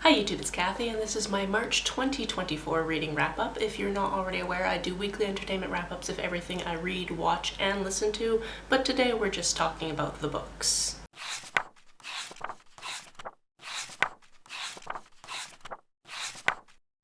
Hi YouTube, it's Kathy, and this is my March 2024 reading wrap-up. If you're not already aware, I do weekly entertainment wrap-ups of everything I read, watch, and listen to, but today we're just talking about the books.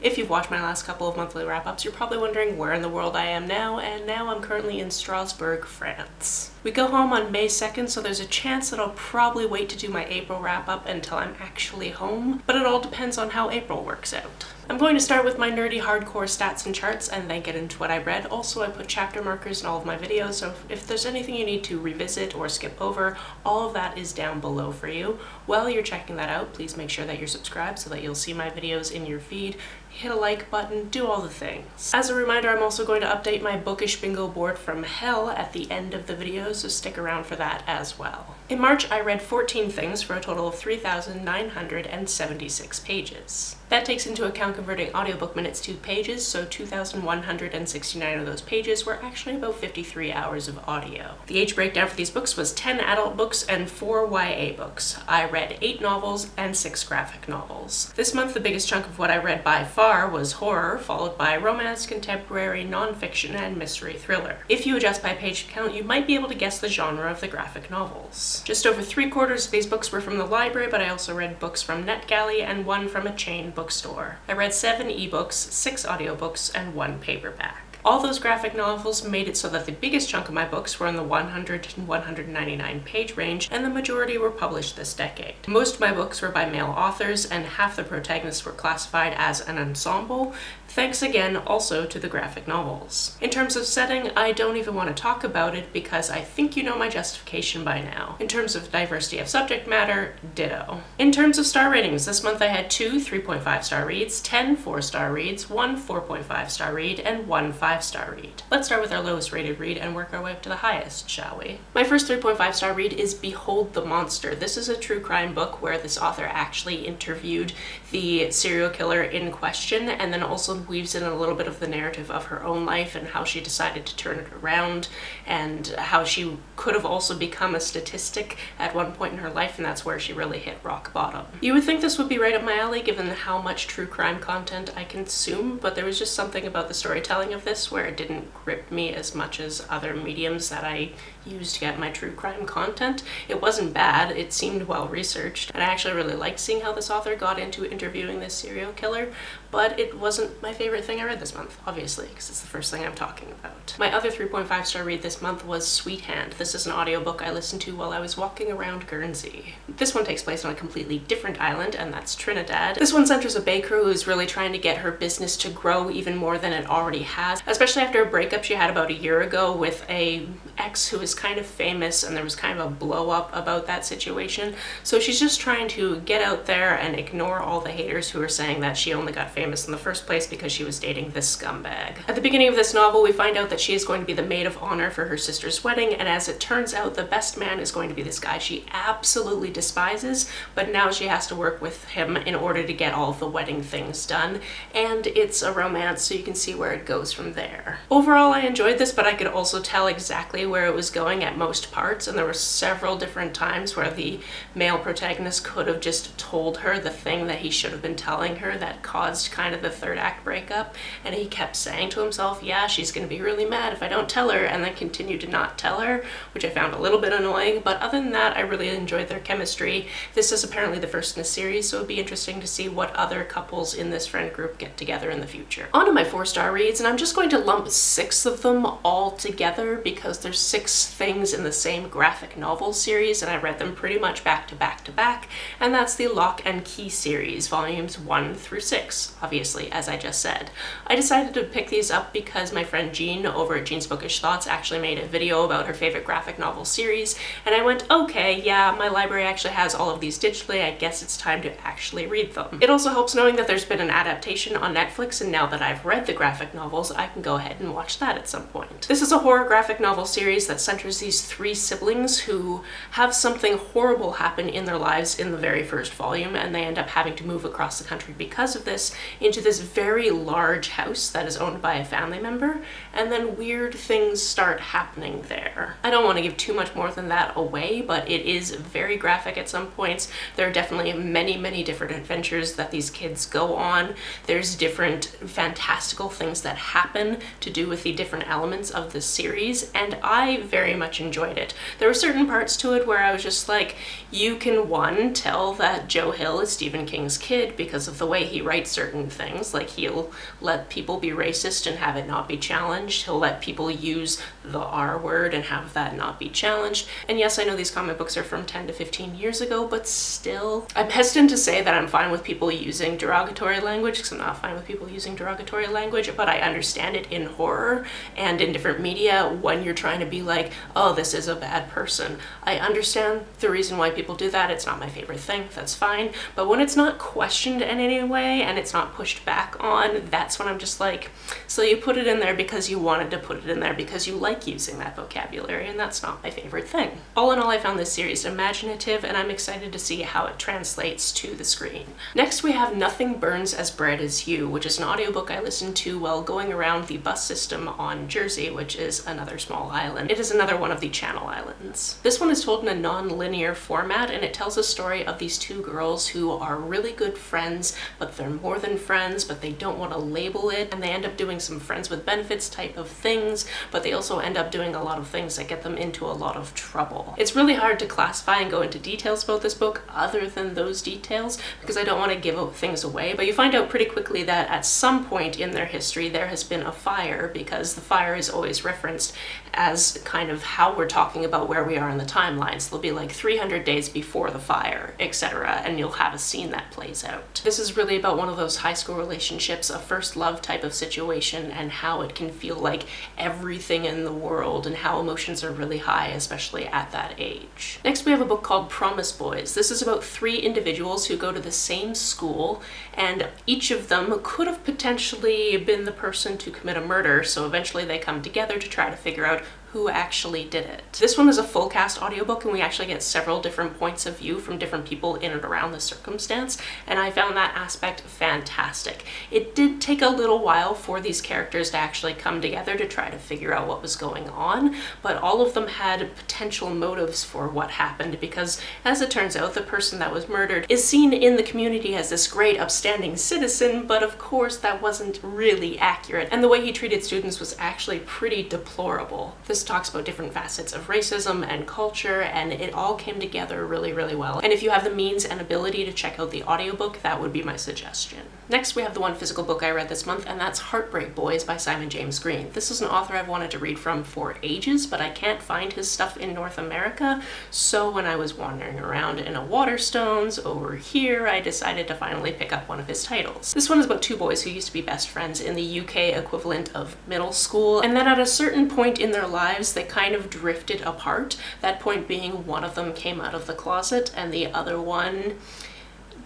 If you've watched my last couple of monthly wrap-ups, you're probably wondering where in the world I am now, and now I'm currently in Strasbourg, France. We go home on May 2nd, so there's a chance that I'll probably wait to do my April wrap-up until I'm actually home, but it all depends on how April works out. I'm going to start with my nerdy hardcore stats and charts and then get into what I read. Also, I put chapter markers in all of my videos, so if there's anything you need to revisit or skip over, all of that is down below for you. While you're checking that out, please make sure that you're subscribed so that you'll see my videos in your feed. Hit a like button, do all the things. As a reminder, I'm also going to update my bookish bingo board from hell at the end of the video, so stick around for that as well. In March, I read 14 things for a total of 3,976 pages. That takes into account converting audiobook minutes to pages, so 2,169 of those pages were actually about 53 hours of audio. The age breakdown for these books was 10 adult books and 4 YA books. I read 8 novels and 6 graphic novels. This month, the biggest chunk of what I read by far was horror, followed by romance, contemporary, nonfiction, and mystery thriller. If you adjust by page count, you might be able to guess the genre of the graphic novels. Just over 3/4 of these books were from the library, but I also read books from NetGalley and 1 from a chain bookstore. I read 7 ebooks, 6 audiobooks, and 1 paperback. All those graphic novels made it so that the biggest chunk of my books were in the 100 to 199 page range, and the majority were published this decade. Most of my books were by male authors, and half the protagonists were classified as an ensemble, thanks again also to the graphic novels. In terms of setting, I don't even want to talk about it because I think you know my justification by now. In terms of diversity of subject matter, ditto. In terms of star ratings, this month I had 2 3.5 star reads, 10 4-star reads, 1 4.5 star read, and 1 5-star read. Let's start with our lowest rated read and work our way up to the highest, shall we? My first 3.5 star read is Behold the Monster. This is a true crime book where this author actually interviewed the serial killer in question and then also weaves in a little bit of the narrative of her own life and how she decided to turn it around and how she could have also become a statistic at one point in her life, and that's where she really hit rock bottom. You would think this would be right up my alley given how much true crime content I consume, but there was just something about the storytelling of this where it didn't grip me as much as other mediums that I use to get my true crime content. It wasn't bad, it seemed well researched, and I actually really liked seeing how this author got into interviewing this serial killer, but it wasn't my favorite thing I read this month, obviously, because it's the first thing I'm talking about. My other 3.5 star read this month was Sweethand. This is an audiobook I listened to while I was walking around Guernsey. This one takes place on a completely different island, and that's Trinidad. This one centers a baker who is really trying to get her business to grow even more than it already has, especially after a breakup she had about a year ago with a ex who is kind of famous, and there was kind of a blow up about that situation. So she's just trying to get out there and ignore all the haters who are saying that she only got famous in the first place because she was dating this scumbag. At the beginning of this novel, we find out that she is going to be the maid of honor for her sister's wedding, and as it turns out, the best man is going to be this guy she absolutely despises, but now she has to work with him in order to get all of the wedding things done, and it's a romance, so you can see where it goes from there. Overall, I enjoyed this, but I could also tell exactly where it was going at most parts, and there were several different times where the male protagonist could have just told her the thing that he should have been telling her that caused kind of the third act breakup, and he kept saying to himself, yeah, she's gonna be really mad if I don't tell her, and then continued to not tell her, which I found a little bit annoying, but other than that, I really enjoyed their chemistry. This is apparently the first in a series, so it'd be interesting to see what other couples in this friend group get together in the future. On to my 4-star reads, and I'm just going to lump 6 of them all together because there's 6 things in the same graphic novel series, and I read them pretty much back to back to back, and that's the Locke and Key series, volumes 1 through 6, obviously, as I just said. I decided to pick these up because my friend Jean over at Jean's Bookish Thoughts actually made a video about her favorite graphic novel series, and I went, okay, yeah, my library actually has all of these digitally, I guess it's time to actually read them. It also helps knowing that there's been an adaptation on Netflix, and now that I've read the graphic novels, I can go ahead and watch that at some point. This is a horror graphic novel series that centers centers these three siblings who have something horrible happen in their lives in the very first volume, and they end up having to move across the country because of this into this very large house that is owned by a family member, and then weird things start happening there. I don't want to give too much more than that away, but it is very graphic at some points. There are definitely many different adventures that these kids go on. There's different fantastical things that happen to do with the different elements of the series, and I very much enjoyed it. There were certain parts to it where I was just like, you can, one, tell that Joe Hill is Stephen King's kid because of the way he writes certain things. Like, he'll let people be racist and have it not be challenged. He'll let people use the R word and have that not be challenged. And yes, I know these comic books are from 10 to 15 years ago, but still, I'm hesitant to say that I'm fine with people using derogatory language, because I'm not fine with people using derogatory language, but I understand it in horror and in different media when you're trying to be like, oh, this is a bad person. I understand the reason why people do that. It's not my favorite thing, that's fine. But when it's not questioned in any way and it's not pushed back on, that's when I'm just like, so you put it in there because you wanted to put it in there because you like using that vocabulary, and that's not my favorite thing. All in all, I found this series imaginative, and I'm excited to see how it translates to the screen. Next, we have Nothing Burns as Bright as You, which is an audiobook I listened to while going around the bus system on Jersey, which is another small island. It is another one of the Channel Islands. This one is told in a non-linear format, and it tells a story of these two girls who are really good friends, but they're more than friends, but they don't want to label it, and they end up doing some friends with benefits type of things, but they also end up doing a lot of things that get them into a lot of trouble. It's really hard to classify and go into details about this book other than those details, because I don't want to give things away, but you find out pretty quickly that at some point in their history there has been a fire, because the fire is always referenced as kind of how we're talking about where we are in the timelines. They'll be like 300 days before the fire, etc., and you'll have a scene that plays out. This is really about one of those high school relationships, a first love type of situation, and how it can feel like everything in the world and how emotions are really high, especially at that age. Next, we have a book called Promise Boys. This is about three individuals who go to the same school, and each of them could have potentially been the person to commit a murder, so eventually they come together to try to figure out who actually did it. This one is a full cast audiobook, and we actually get several different points of view from different people in and around the circumstance, and I found that aspect fantastic. It did take a little while for these characters to actually come together to try to figure out what was going on, but all of them had potential motives for what happened, because as it turns out, the person that was murdered is seen in the community as this great upstanding citizen, but of course that wasn't really accurate, and the way he treated students was actually pretty deplorable. This talks about different facets of racism and culture, and it all came together really well. And if you have the means and ability to check out the audiobook, that would be my suggestion. Next, we have the one physical book I read this month, and that's Heartbreak Boys by Simon James Green. This is an author I've wanted to read from for ages, but I can't find his stuff in North America, so when I was wandering around in a Waterstones over here, I decided to finally pick up one of his titles. This one is about two boys who used to be best friends in the UK equivalent of middle school, and then at a certain point in their lives, they kind of drifted apart. That point being, one of them came out of the closet and the other one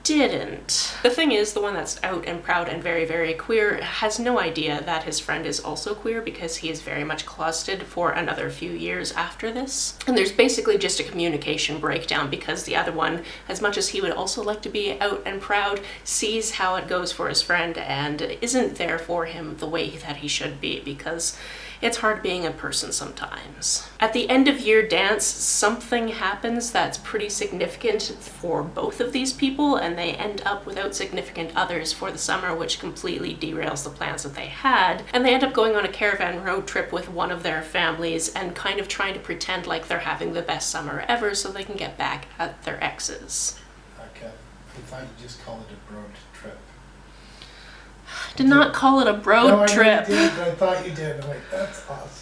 didn't. The thing is, the one that's out and proud and very queer has no idea that his friend is also queer, because he is very much closeted for another few years after this. And there's basically just a communication breakdown, because the other one, as much as he would also like to be out and proud, sees how it goes for his friend and isn't there for him the way that he should be, because it's hard being a person sometimes. At the end of year dance, something happens that's pretty significant for both of these people, and they end up without significant others for the summer, which completely derails the plans that they had. And they end up going on a caravan road trip with one of their families and kind of trying to pretend like they're having the best summer ever so they can get back at their exes. Okay. I thought you just called it a road trip. Did not call it a road trip. No, I did, but I thought you did. I'm like, that's awesome.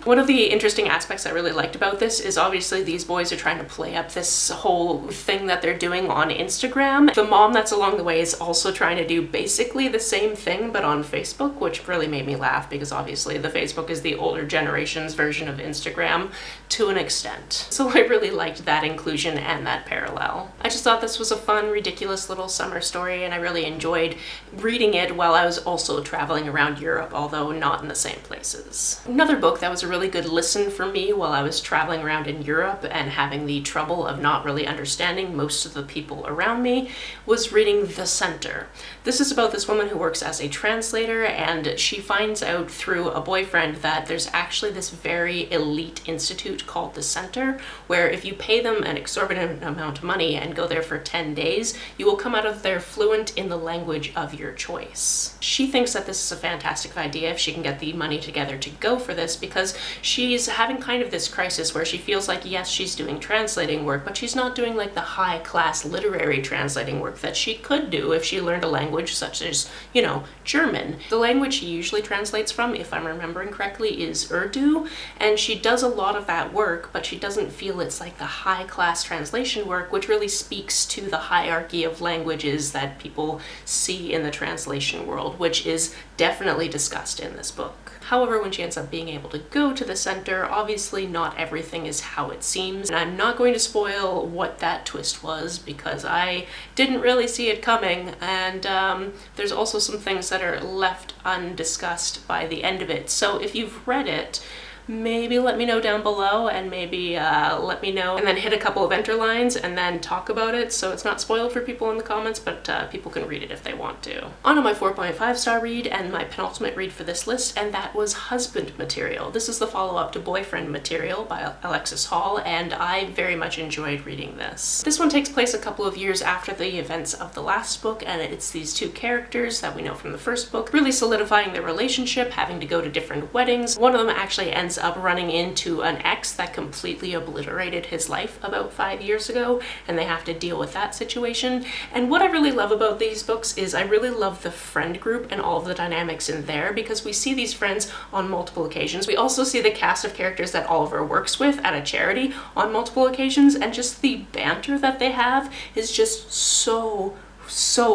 One of the interesting aspects I really liked about this is obviously these boys are trying to play up this whole thing that they're doing on Instagram. The mom that's along the way is also trying to do basically the same thing, but on Facebook, which really made me laugh, because obviously the Facebook is the older generation's version of Instagram to an extent. So I really liked that inclusion and that parallel. I just thought this was a fun, ridiculous little summer story, and I really enjoyed reading it while I was also traveling around Europe, although not in the same places. Another book that was a really good listen for me while I was traveling around in Europe and having the trouble of not really understanding most of the people around me, was reading The Center. This is about this woman who works as a translator, and she finds out through a boyfriend that there's actually this very elite institute called The Center, where if you pay them an exorbitant amount of money and go there for 10 days, you will come out of there fluent in the language of your choice. She thinks that this is a fantastic idea if she can get the money together to go for this, because she's having kind of this crisis where she feels like, yes, she's doing translating work, but she's not doing like the high-class literary translating work that she could do if she learned a language such as, you know, German. The language she usually translates from, if I'm remembering correctly, is Urdu, and she does a lot of that work, but she doesn't feel it's like the high-class translation work, which really speaks to the hierarchy of languages that people see in the translation world, which is definitely discussed in this book. However, when she ends up being able to go to the center, obviously not everything is how it seems, and I'm not going to spoil what that twist was because I didn't really see it coming, and there's also some things that are left undiscussed by the end of it. So if you've read it, maybe let me know down below, and maybe let me know and then hit a couple of enter lines and then talk about it so it's not spoiled for people in the comments, but people can read it if they want to. On to my 4.5 star read and my penultimate read for this list, and that was Husband Material. This is the follow-up to Boyfriend Material by Alexis Hall, and I very much enjoyed reading this. This one takes place a couple of years after the events of the last book, and it's these two characters that we know from the first book really solidifying their relationship, having to go to different weddings. One of them actually ends up running into an ex that completely obliterated his life about 5 years ago, and they have to deal with that situation. And what I really love about these books is I really love the friend group and all of the dynamics in there, because we see these friends on multiple occasions. We also see the cast of characters that Oliver works with at a charity on multiple occasions, and just the banter that they have is just so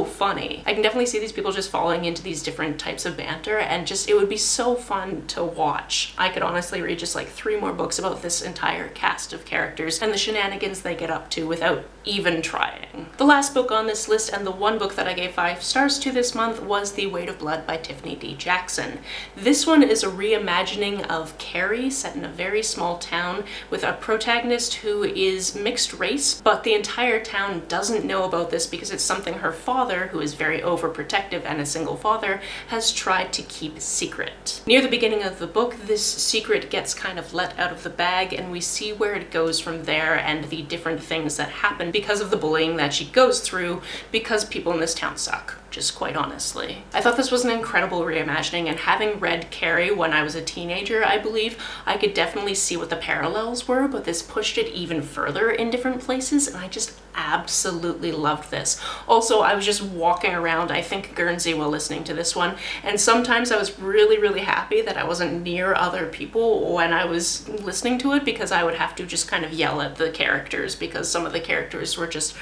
funny. I can definitely see these people just falling into these different types of banter, and just it would be so fun to watch. I could honestly read just like 3 more books about this entire cast of characters and the shenanigans they get up to without even trying. The last book on this list, and the one book that I gave 5 stars to this month, was The Weight of Blood by Tiffany D. Jackson. This one is a reimagining of Carrie, set in a very small town with a protagonist who is mixed race, but the entire town doesn't know about this because it's something her father, who is very overprotective and a single father, has tried to keep secret. Near the beginning of the book, this secret gets kind of let out of the bag, and we see where it goes from there and the different things that happen because of the bullying that she goes through, because people in this town suck. Just quite honestly. I thought this was an incredible reimagining, and having read Carrie when I was a teenager, I believe, I could definitely see what the parallels were, but this pushed it even further in different places, and I just absolutely loved this. Also, I was just walking around, I think Guernsey, while listening to this one, and sometimes I was really happy that I wasn't near other people when I was listening to it, because I would have to just kind of yell at the characters because some of the characters were just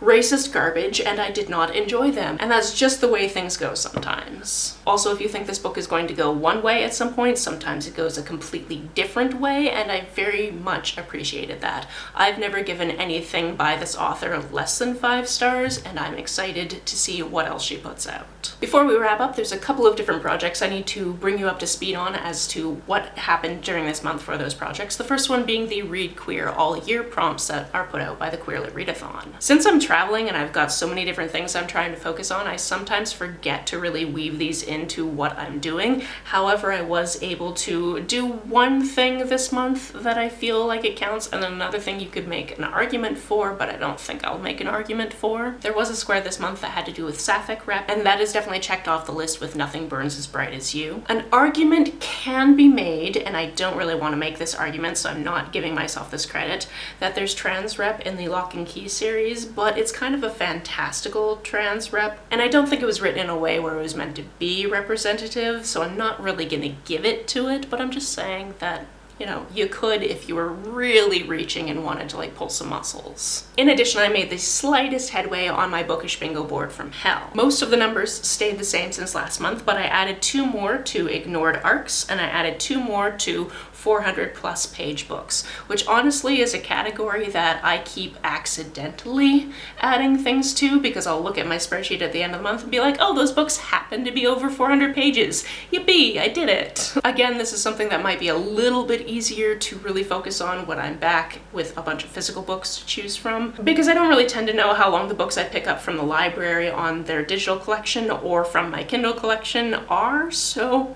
racist garbage and I did not enjoy them, and that's just the way things go sometimes. Also, if you think this book is going to go one way at some point, sometimes it goes a completely different way, and I very much appreciated that. I've never given anything by this author less than 5 stars, and I'm excited to see what else she puts out. Before we wrap up, there's a couple of different projects I need to bring you up to speed on as to what happened during this month for those projects. The first one being the Read Queer All Year prompts that are put out by the Queerlit Readathon. Since I'm traveling and I've got so many different things I'm trying to focus on, I sometimes forget to really weave these into what I'm doing. However, I was able to do one thing this month that I feel like it counts, and then another thing you could make an argument for, but I don't think I'll make an argument for. There was a square this month that had to do with sapphic rep, and that is definitely checked off the list with Nothing Burns as Bright as You. An argument can be made, and I don't really want to make this argument, so I'm not giving myself this credit, that there's trans rep in the Locke and Key series, but it's kind of a fantastical trans rep, and I don't think it was written in a way where it was meant to be representative, so I'm not really gonna give it to it, but I'm just saying that you know, you could if you were really reaching and wanted to like pull some muscles. In addition, I made the slightest headway on my bookish bingo board from hell. Most of the numbers stayed the same since last month, but I added 2 more to ignored arcs, and I added 2 more to 400+ page books, which honestly is a category that I keep accidentally adding things to, because I'll look at my spreadsheet at the end of the month and be like, oh, those books happen to be over 400 pages. Yippee, I did it. Again, this is something that might be a little bit easier to really focus on when I'm back with a bunch of physical books to choose from, because I don't really tend to know how long the books I pick up from the library on their digital collection or from my Kindle collection are, so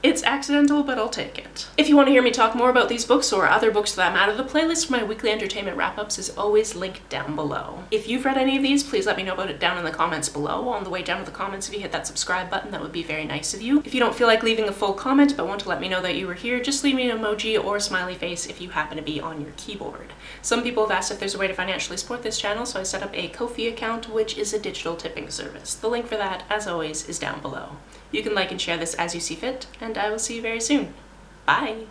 it's accidental, but I'll take it. If you want to hear me talk more about these books or other books for that matter, the playlist for my weekly entertainment wrap-ups is always linked down below. If you've read any of these, please let me know about it down in the comments below. On the way down to the comments, if you hit that subscribe button, that would be very nice of you. If you don't feel like leaving a full comment but want to let me know that you were here, just leave me an emoji or a smiley face if you happen to be on your keyboard. Some people have asked if there's a way to financially support this channel, so I set up a Ko-fi account, which is a digital tipping service. The link for that, as always, is down below. You can like and share this as you see fit, and I will see you very soon. Bye!